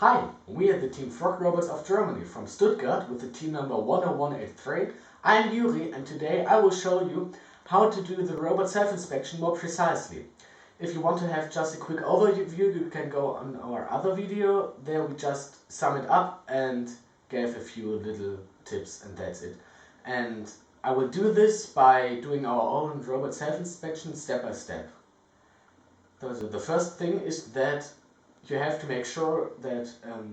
Hi, we are the team F.R.O.G robots of Germany from Stuttgart with the team number 10183. I am Yuri and today I will show you how to do the robot self-inspection more precisely. If you want to have just a quick overview, you can go on our other video. There we just sum it up and gave a few little tips and that's it. And I will do this by doing our own robot self-inspection step by step. So the first thing is that you have to make sure that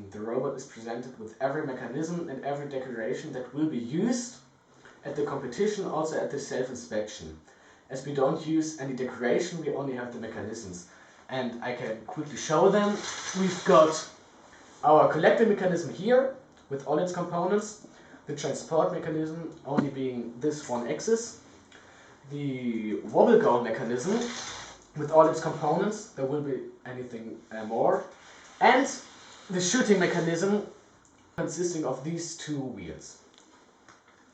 the robot is presented with every mechanism and every decoration that will be used at the competition, also at the self-inspection. As we don't use any decoration, we only have the mechanisms. And I can quickly show them. We've got our collector mechanism here with all its components, the transport mechanism only being this one axis, the wobble goal mechanism with all its components, there will be anything more, and the shooting mechanism consisting of these two wheels.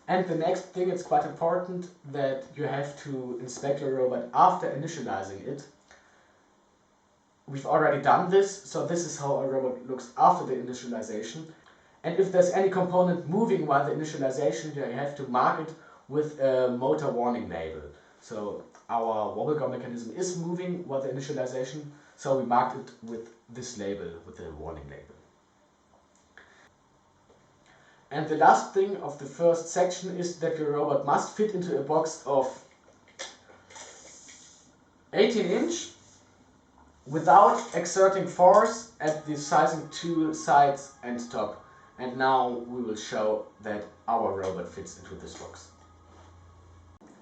And the next thing, it's quite important that you have to inspect your robot after initializing it. We've already done this, so this is how a robot looks after the initialization. And if there's any component moving while the initialization, you have to mark it with a motor warning label. So our wobble goal mechanism is moving while the initialization, so we marked it with this label, with the warning label. And the last thing of the first section is that your robot must fit into a box of 18" without exerting force at the sizing tool sides and top. And now we will show that our robot fits into this box.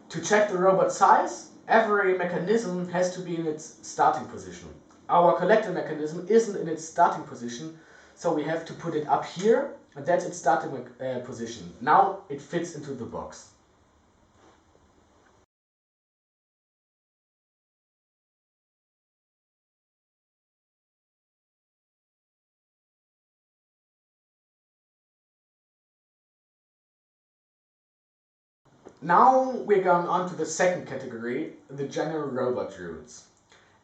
To check the robot size, every mechanism has to be in its starting position. Our collector mechanism isn't in its starting position, so we have to put it up here, and that's its starting position. Now it fits into the box. Now we're going on to the second category, the general robot rules.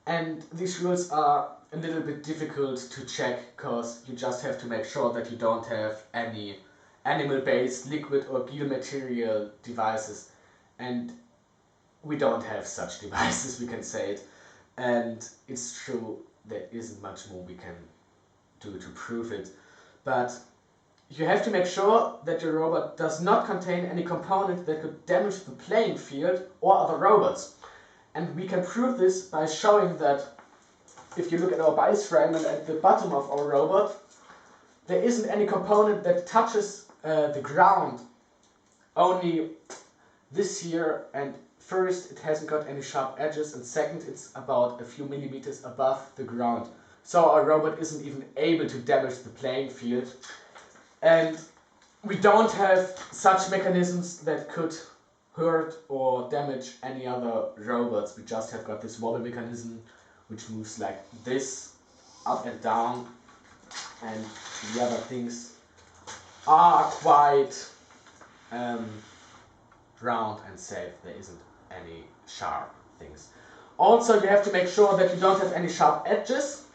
And these rules are a little bit difficult to check because you just have to make sure that you don't have any animal-based liquid or gel material devices. And we don't have such devices, we can say it. And it's true, there isn't much more we can do to prove it. But you have to make sure that your robot does not contain any component that could damage the playing field or other robots. And we can prove this by showing that if you look at our base frame and at the bottom of our robot, there isn't any component that touches the ground. Only this here, and first it hasn't got any sharp edges, and second it's about a few millimeters above the ground. So our robot isn't even able to damage the playing field. And we don't have such mechanisms that could hurt or damage any other robots. We just have got this wobble mechanism which moves like this, up and down, and the other things are quite round and safe. There isn't any sharp things. Also, you have to make sure that you don't have any sharp edges.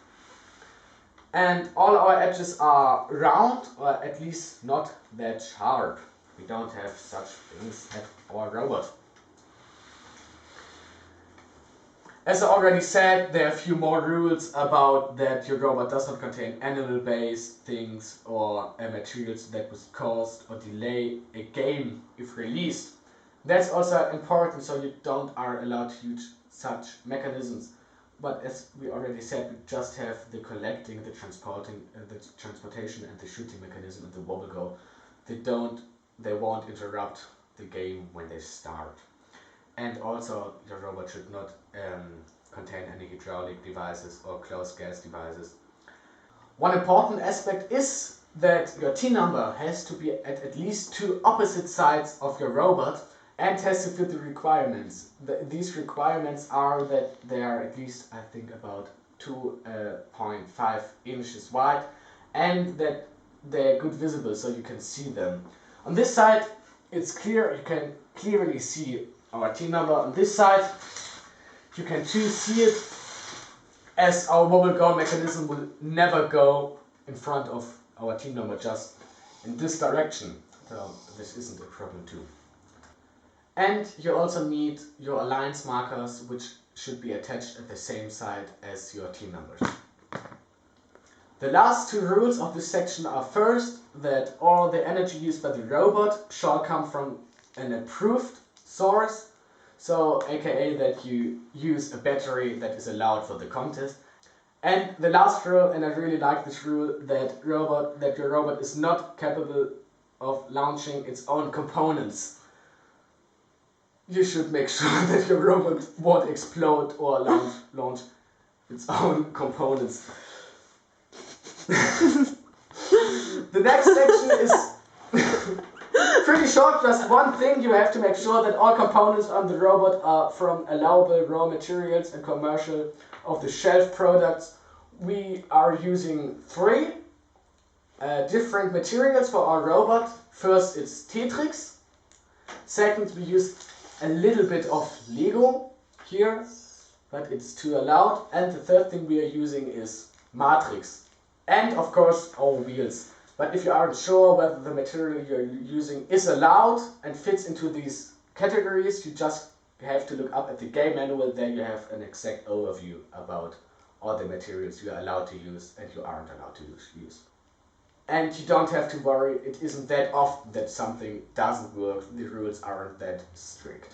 And all our edges are round, or at least not that sharp. We don't have such things at our robot. As I already said, there are a few more rules about that your robot does not contain animal-based things or materials that would cause or delay a game if released. That's also important, so you don't are allowed to use such mechanisms. But as we already said, we just have the collecting, the transporting, the transportation and the shooting mechanism and the wobble goal. They won't interrupt the game when they start. And also your robot should not contain any hydraulic devices or closed gas devices. One important aspect is that your T number has to be at least two opposite sides of your robot and has to fit the requirements. These requirements are that they are at least, I think, about 2.5 inches wide and that they're good visible so you can see them. On this side it's clear, you can clearly see our T number. On this side you can too see it, as our wobble goal mechanism will never go in front of our team member, just in this direction. So this isn't a problem too. And you also need your alliance markers, which should be attached at the same side as your team members. The last two rules of this section are: first, that all the energy used by the robot shall come from an approved source, so aka that you use a battery that is allowed for the contest. And the last rule, and I really like this rule, that your robot is not capable of launching its own components. You should make sure that your robot won't explode or launch its own components. The next section is pretty short, just one thing: you have to make sure that all components on the robot are from allowable raw materials and commercial off-the-shelf products. We are using 3 different materials for our robot. First, it's Tetrix. Second, we use a little bit of Lego here, but it's too allowed. And the third thing we are using is Matrix. And of course our wheels. But if you aren't sure whether the material you're using is allowed and fits into these categories, you just have to look up at the game manual. There you have an exact overview about all the materials you are allowed to use and you aren't allowed to use. And you don't have to worry, it isn't that often that something doesn't work. The rules aren't that strict.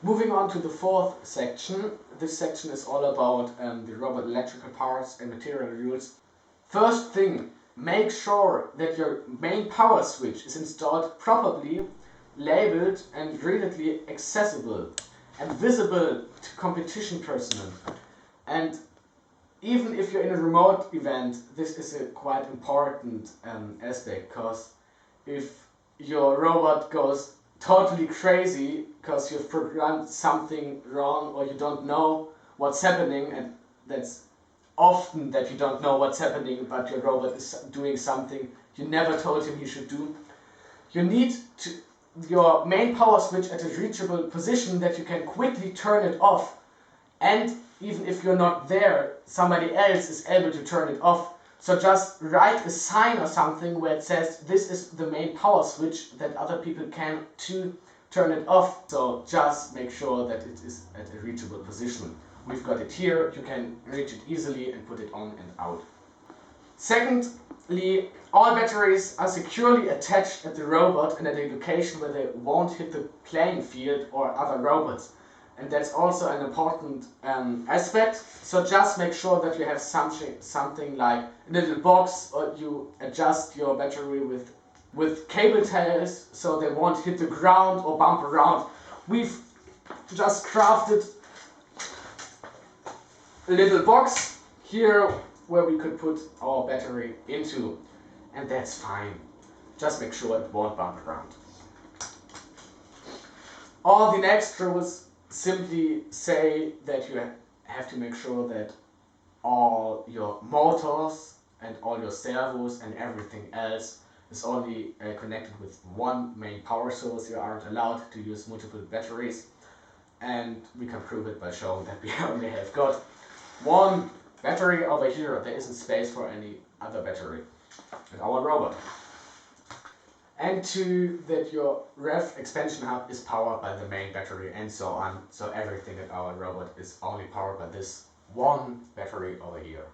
Moving on to the 4th section. This section is all about the robot electrical parts and material rules. First thing, make sure that your main power switch is installed properly, labeled and readily accessible and visible to competition personnel. And even if you're in a remote event, this is a quite important aspect, because if your robot goes totally crazy because you've programmed something wrong or you don't know what's happening, and that's often that you don't know what's happening, but your robot is doing something you never told him he should do. You need your main power switch at a reachable position that you can quickly turn it off, and even if you're not there, somebody else is able to turn it off. So just write a sign or something where it says this is the main power switch, that other people can too turn it off. So just make sure that it is at a reachable position. We've got it here, you can reach it easily and put it on and out. Secondly, all batteries are securely attached at the robot and at a location where they won't hit the playing field or other robots. And that's also an important aspect. So just make sure that you have something like a little box, or you adjust your battery with cable ties so they won't hit the ground or bump around. We've just crafted a little box here where we could put our battery into, and that's fine. Just make sure it won't bump around. All the next rules simply say that you have to make sure that all your motors and all your servos and everything else is only connected with one main power source. You aren't allowed to use multiple batteries, and we can prove it by showing that we only have got one battery over here. There isn't space for any other battery in our robot. And 2, that your ref expansion hub is powered by the main battery, and so on. So everything at our robot is only powered by this one battery over here.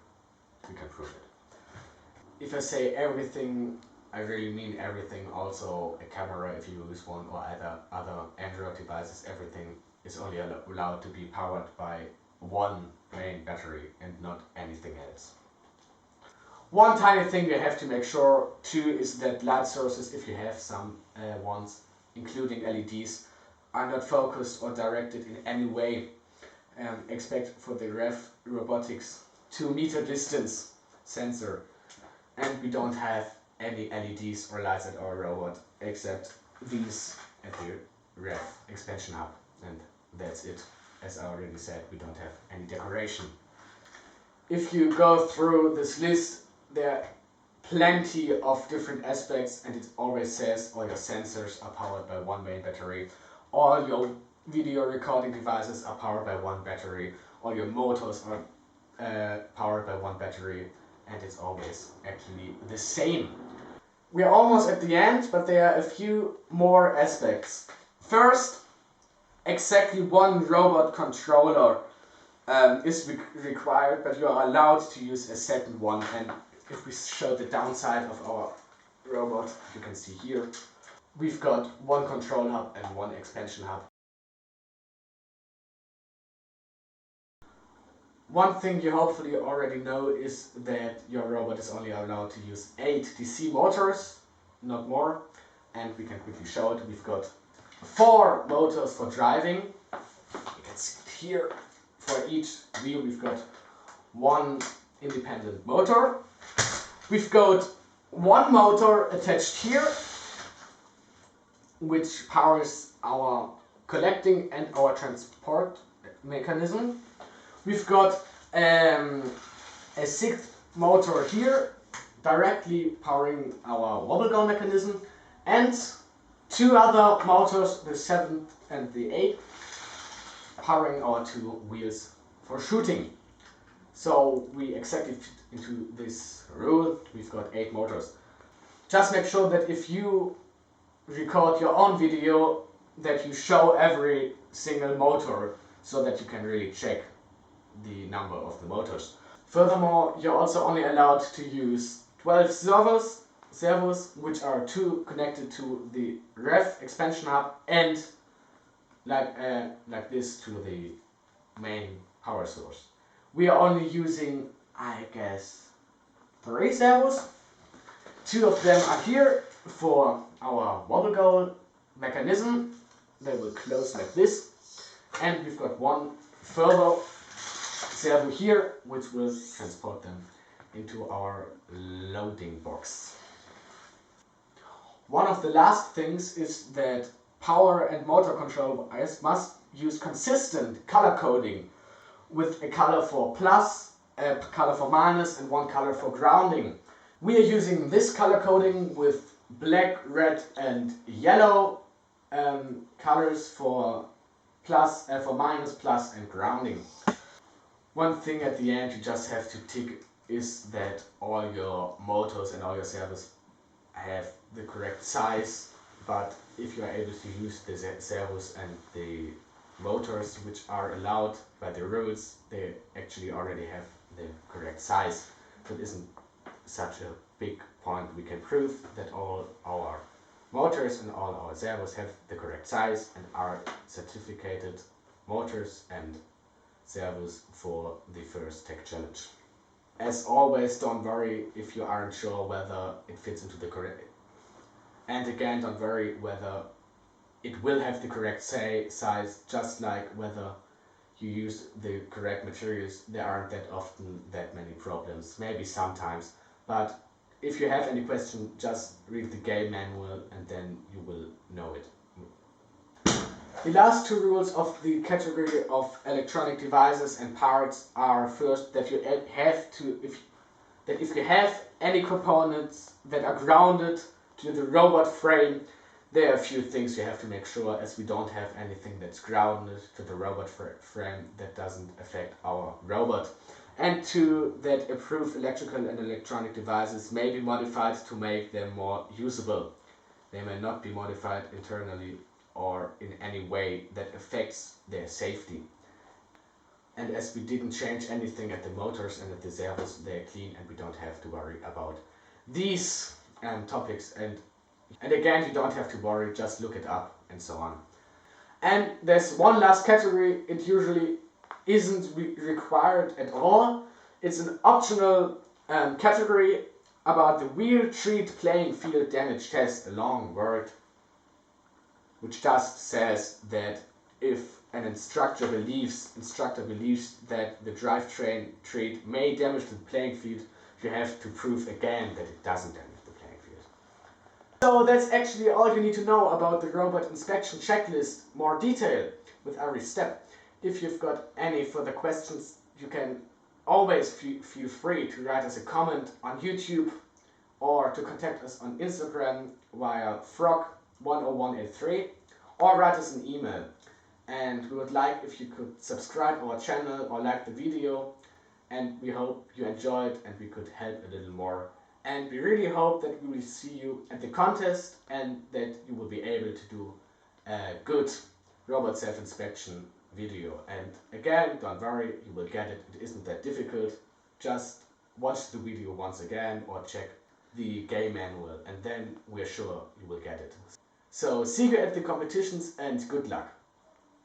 We can prove it. If I say everything, I really mean everything. Also a camera, if you use one, or other Android devices, everything is only allowed to be powered by one main battery and not anything else. One tiny thing you have to make sure too is that light sources, if you have some ones, including LEDs, are not focused or directed in any way. Except for the ref robotics 2-meter distance sensor. And we don't have any LEDs or lights at our robot except these at the ref expansion hub, and that's it. As I already said, we don't have any decoration. If you go through this list, there are plenty of different aspects, and it always says all your sensors are powered by one main battery, all your video recording devices are powered by one battery, all your motors are powered by one battery, and it's always actually the same. We're almost at the end, but there are a few more aspects. First, exactly one robot controller is required, but you are allowed to use a second one. And if we show the downside of our robot, you can see here, we've got one control hub and one expansion hub. One thing you hopefully already know is that your robot is only allowed to use 8 DC motors, not more. And we can quickly show it. We've got 4 motors for driving. You can see it here. For each wheel we've got one independent motor. We've got one motor attached here, which powers our collecting and our transport mechanism. We've got a 6th motor here, directly powering our wobble gun mechanism, and 2 other motors, the 7th and the 8th, powering our 2 wheels for shooting. So we exactly fit into this rule. We've got 8 motors. Just make sure that if you record your own video, that you show every single motor so that you can really check the number of the motors. Furthermore, you're also only allowed to use 12 servos, which are 2 connected to the ref expansion hub and like this to the main power source. We are only using, I guess, 3 servos. 2 of them are here for our wobble gun mechanism. They will close like this. And we've got one further servo here, which will transport them into our loading box. One of the last things is that power and motor control must use consistent color coding with a color for plus, a color for minus and one color for grounding. We are using this color coding with black, red and yellow colors for plus, for minus, plus and grounding. One thing at the end you just have to tick is that all your motors and all your servos have the correct size, but if you are able to use the servos and the motors which are allowed by the rules, they actually already have the correct size. So it isn't such a big point. We can prove that all our motors and all our servos have the correct size and are certificated motors and servos for the first tech challenge. As always, don't worry if you aren't sure whether it fits into the correct, and again, don't worry whether it will have the correct size, just like whether you use the correct materials. There aren't that often that many problems, maybe sometimes, but if you have any question, just read the game manual and then you will know it. The last 2 rules of the category of electronic devices and parts are first that you have to, if you have any components that are grounded to the robot frame, there are a few things you have to make sure, as we don't have anything that's grounded to the robot frame that doesn't affect our robot. And 2, that approved electrical and electronic devices may be modified to make them more usable. They may not be modified internally or in any way that affects their safety. And as we didn't change anything at the motors and at the servos, they're clean and we don't have to worry about these topics. And again, you don't have to worry, just look it up and so on. And there's one last category. It usually isn't required at all. It's an optional category about the wheel treat playing field damage test, a long word, which just says that if an instructor believes that the drivetrain treat may damage the playing field, you have to prove again that it doesn't damage the playing field. So that's actually all you need to know about the robot inspection checklist, more detail with every step. If you've got any further questions, you can always feel free to write us a comment on YouTube or to contact us on Instagram via F.R.O.G or write us an email. And we would like if you could subscribe our channel or like the video and we hope you enjoyed and we could help a little more. And we really hope that we will see you at the contest and that you will be able to do a good robot self-inspection video. And again, don't worry, you will get it. It isn't that difficult. Just watch the video once again or check the game manual, and then we're sure you will get it. So see you at the competitions and good luck.